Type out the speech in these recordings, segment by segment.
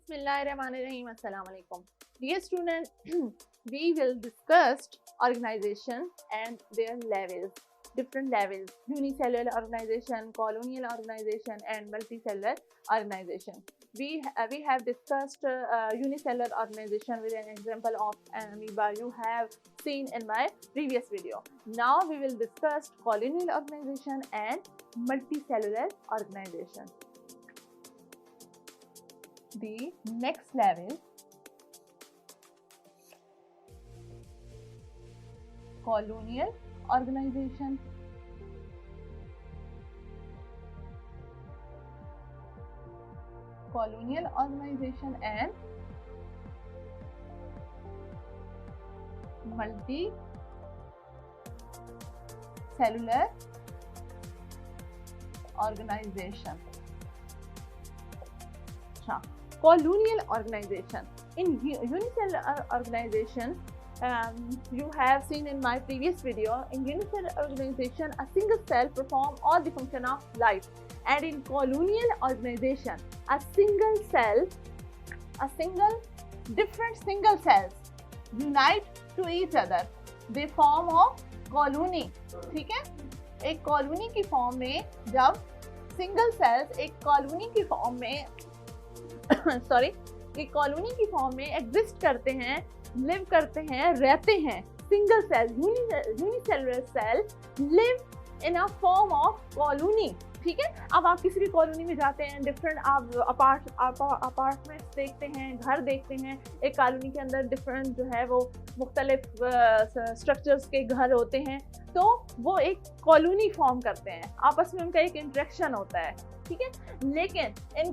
Bismillahirrahmanirrahim. Assalamu alaikum. Dear students, we will discuss organization and their levels, different levels, unicellular organization, colonial organization and multicellular organization. We have discussed unicellular organization with an example of an amoeba you have seen in my previous video. Now we will discuss colonial organization and multicellular organization. The next level, colonial organization. Colonial organization and multicellular organization. Colonial organization. In unicellular organization, you have seen in my previous video, in unicellular organization, a single cell performs all the function of life, and in colonial organization, different single cells unite to each other. They form a colony. ठीक है? एक colony की form में जब single sales एक colony की form में एक कॉलोनी की फॉर्म में एग्जिस्ट करते हैं, लिव करते हैं, रहते हैं. Single cell, unicellular cell live in a form of colony. ठीक है. अब आप किसी भी कॉलोनी में जाते हैं, डिफरेंट आप अपार्टमेंट्स देखते हैं, घर देखते हैं. एक कॉलोनी के अंदर डिफरेंट जो है वो मुख्तलिफ स्ट्रक्चर्स के घर होते हैं, तो वो एक कॉलोनी फॉर्म करते हैं. आपस में उनका एक इंटरेक्शन होता है. ठीक है. लेकिन in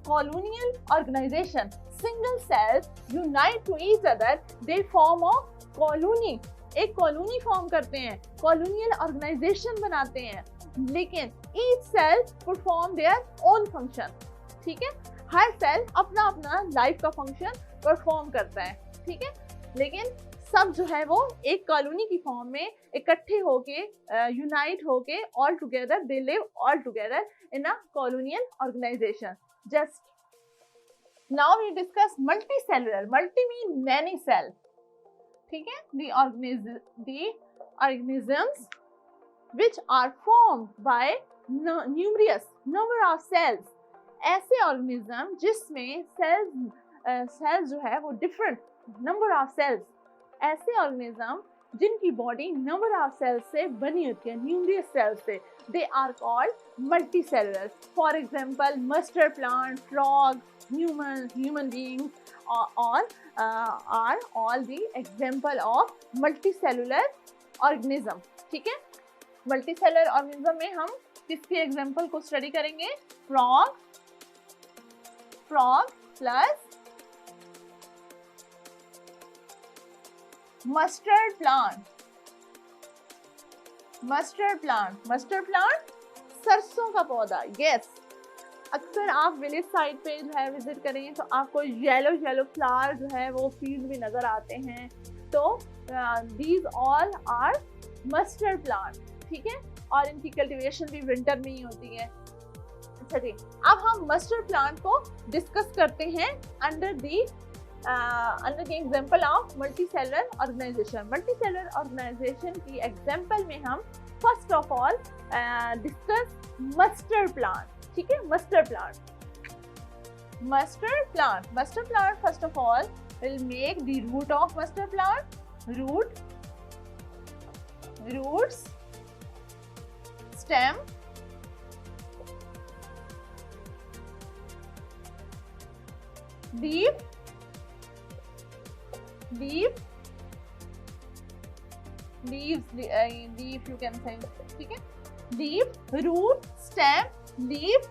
colonial organisation, single cells unite to each other, they form a colony. एक कॉलोनी फॉर्म करते हैं, कॉलोनियल ऑर्गेनाइजेशन बनाते हैं, लेकिन each cell perform their own function. ठीक है. हर सेल अपना अपना लाइफ का फंक्शन परफॉर्म करता है. ठीक है. लेकिन सब जो है वो एक कॉलोनी की फॉर्म में इकट्ठे होके, यूनाइट होके, all together they live all together in a colonial organisation. Just now we discuss multicellular. Multi mean many cell. ठीक है. the organisms which are formed by numerous number of cells. ऐसे organism जिसमें cells जो है वो different number of cells, ऐसे organism जिनकी body number of cells से बनी होती है, न्यूमरियस सेल्स से, they are called multicellular. For example mustard plant, frog, human beings are all the example of multicellular organism. ठीक है. मल्टीसेलुलर ऑर्गेनिज्म में हम किसके एग्जांपल को स्टडी करेंगे? फ्रॉग प्लस मस्टर्ड प्लांट सरसों का पौधा. यस. अक्सर आप विलेज साइड पे जो है विजिट करेंगे तो आपको येलो फ्लावर जो है वो फील्ड में नजर आते हैं. तो these all are mustard plant. ठीक है. और इनकी कल्टीवेशन भी विंटर में ही होती है. अच्छा जी. अब हम मस्टर्ड प्लांट को डिस्कस करते हैं under the example of multicellular organisation. Multicellular organisation की एग्जांपल में हम first of all discuss mustard plant. ठीक है. Mustard plant first of all will make the root of mustard plant, roots, stem, leaf you can say. ठीक है. leaf, root, stem, leaf,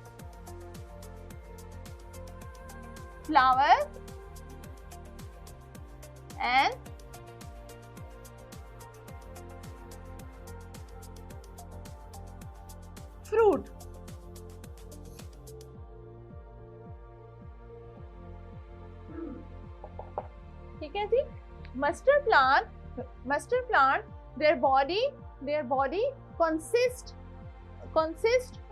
flower and fruit. ठीक है जी. Mustard plant their body consist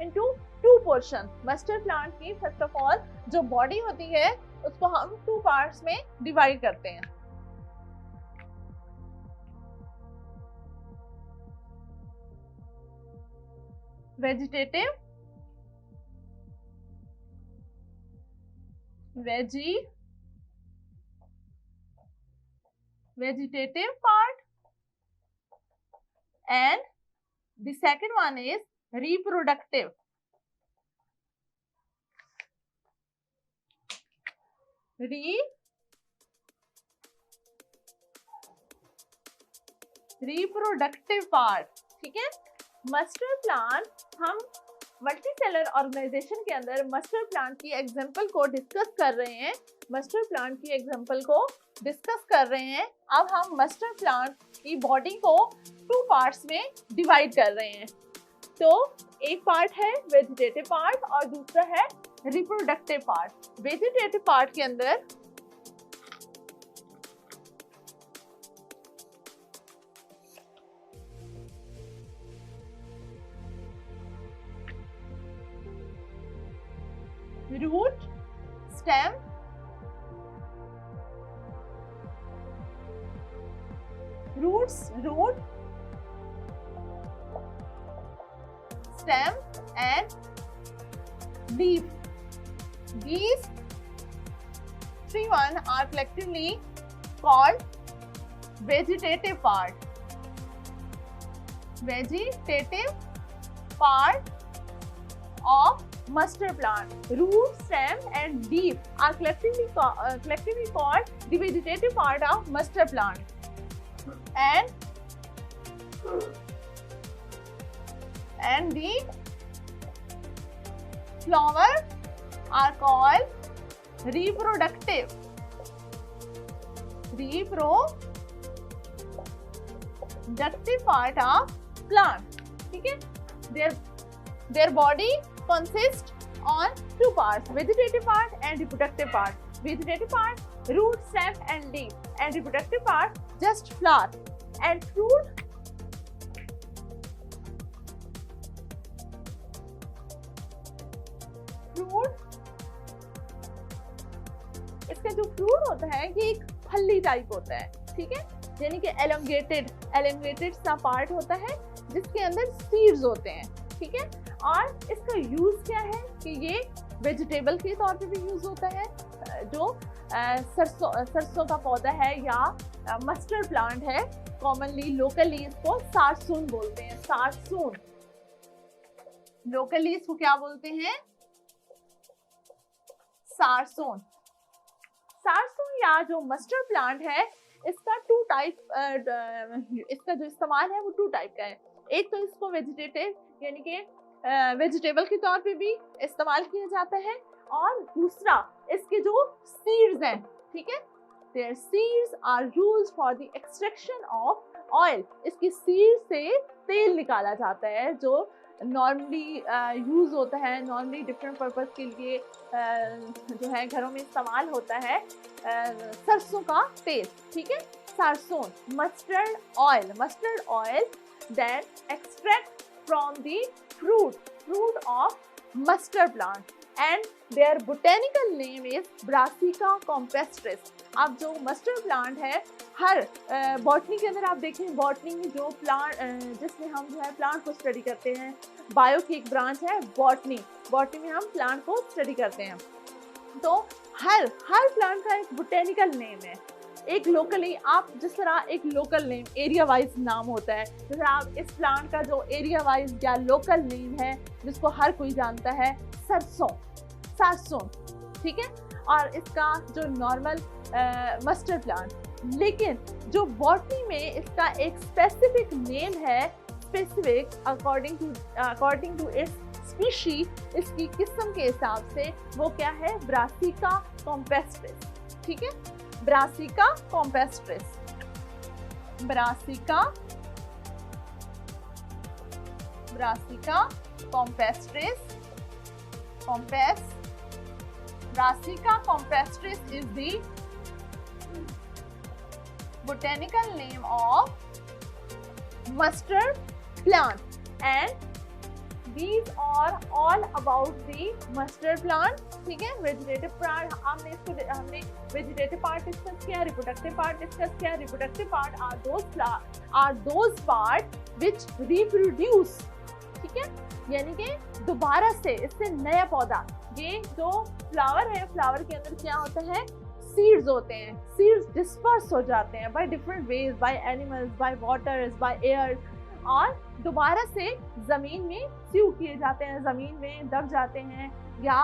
into two portion. Mustard plant की first of all जो body होती है उसको हम टू पार्ट्स में डिवाइड करते हैं। Vegetative, vegetative part, and the second one is reproductive. reproductive part, ठीक है। मस्टर्ड प्लांट, हम मल्टीसेलर ऑर्गेनाइजेशन के अंदर मस्टर्ड प्लांट की एग्जांपल को डिस्कस कर रहे हैं। मस्टर्ड प्लांट की एग्जांपल को डिस्कस कर रहे हैं। अब हम मस्टर्ड प्लांट की बॉडी को टू पार्ट्स में डिवाइड कर रहे हैं। तो एक पार्ट है वेजिटेटिव पार्ट और दूसरा है रिप्रोडक्टिव पार्ट। वेजिटेटिव पार्ट के अंदर root, stem, root, stem and leaf. These three one are collectively called vegetative part. Vegetative part of mustard plant. Root, stem and leaf are collectively called the vegetative part of mustard plant. And the flower are called reproductive part of plant. ठीक है। Their body consists on two parts, vegetative part and reproductive part. Vegetative part, root, stem and leaf, and reproductive part just flower and fruit. इसका जो fruit होता है ये एक फली type होता है, ठीक है, यानी कि एलोंगेटेड सा पार्ट होता है जिसके अंदर सीड्स होते हैं, ठीक है। और इसका यूज क्या है कि ये वेजिटेबल के तौर पे भी यूज होता है। जो सरसों का पौधा है या मस्टर्ड प्लांट है, कॉमनली लोकली इसको सारसून बोलते हैं। सारसून, लोकली इसको क्या बोलते हैं? सारसून। सारसून या जो मस्टर्ड प्लांट है इसका इसका जो इस्तेमाल है वो टू टाइप का है। एक तो इसको वेजिटेटिव यानी कि वेजिटेबल के तौर पे भी इस्तेमाल किया जाता है, और दूसरा इसके जो सीड्स हैं, ठीक है, their seeds are used for the extraction of oil. इसकी सीड से तेल निकाला जाता है जो नॉर्मली यूज होता है, नॉर्मली डिफरेंट पर्पस के लिए जो है घरों में इस्तेमाल होता है, सरसों का तेल, ठीक है। सरसों, mustard oil that extract from the fruit of mustard plant and their botanical name is Brassica campestris। अब जो मस्टर्ड प्लांट है, हर बॉटनी के अंदर आप देखें, बॉटनी में जो प्लांट जिसमें हम जो है प्लांट को स्टडी करते हैं, बायो की एक ब्रांच है बॉटनी में हम प्लांट को स्टडी करते हैं। तो हर प्लांट का एक बोटेनिकल नेम है, एक लोकली, आप जिस तरह एक लोकल नेम एरिया वाइज नाम होता है, जैसे आप इस प्लांट का जो एरिया वाइज या लोकल नेम है जिसको हर कोई जानता है, सरसों, ठीक है, और इसका जो नॉर्मल मस्टर्ड प्लांट। लेकिन जो बॉटनी में इसका एक स्पेसिफिक नेम है, specific according to its species, इसकी किस्म के हिसाब से वो क्या है? ब्रासिका कॉम्पेस्ट्रिस, ठीक है, Brassica campestris, Brassica is the botanical name of mustard plant, and these are all about the mustard plant. ठीक है, वेजिटेटिव प्लांट हमने वेजिटेटिव पार्ट डिस्कस किया, रिप्रोडक्टिव पार्ट डिस्कस किया. Reproductive part are those part which reproduce. ठीक है, यानी कि दोबारा से इससे नया पौधा. ये जो फ्लावर है, फ्लावर के अंदर क्या होता है, सीड्स होते हैं. सीड्स डिस्पर्स हो जाते हैं by different ways, by animals, by waters, by air, और दोबारा से जमीन में स्यू किए जाते हैं, जमीन में दब जाते हैं, या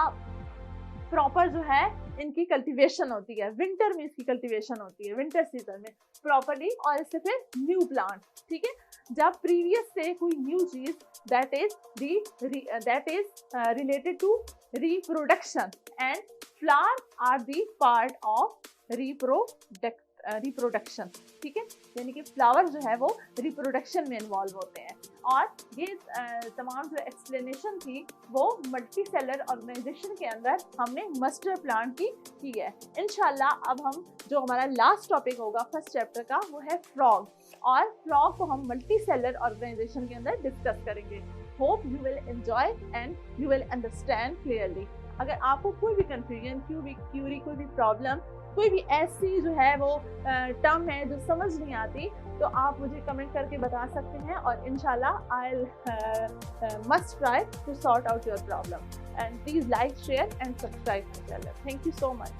प्रॉपर जो है इनकी कल्टीवेशन होती है. विंटर में इसकी कल्टीवेशन होती है, विंटर सीजन में प्रॉपरली, और इससे फिर न्यू प्लांट. ठीक है, जब प्रीवियस से कोई न्यू चीज that is related to reproduction, and flower are the part of reproduction. ठीक है, यानी कि फ्लावर जो है वो रिप्रोडक्शन में इन्वॉल्व होते हैं. और ये तमाम जो एक्सप्लेनेशन थी वो मल्टी सेलर ऑर्गेनाइजेशन के अंदर हमने मस्टर्ड प्लांट की है. इंशाल्लाह अब हम जो हमारा लास्ट टॉपिक होगा फर्स्ट चैप्टर का वो है फ्रॉग, और फ्रॉग को हम मल्टी सेलर ऑर्गेनाइजेशन के अंदर डिस्कस करेंगे. Hope you will enjoy and you will understand clearly. अगर आपको कोई भी कंफ्यूजन, क्यूरी, कोई भी प्रॉब्लम, कोई भी ऐसी जो है वो टर्म है जो समझ नहीं आती, तो आप मुझे कमेंट करके बता सकते हैं, और इंशाल्लाह I must try to sort out your problem. And please like, share and subscribe my channel. Thank you so much.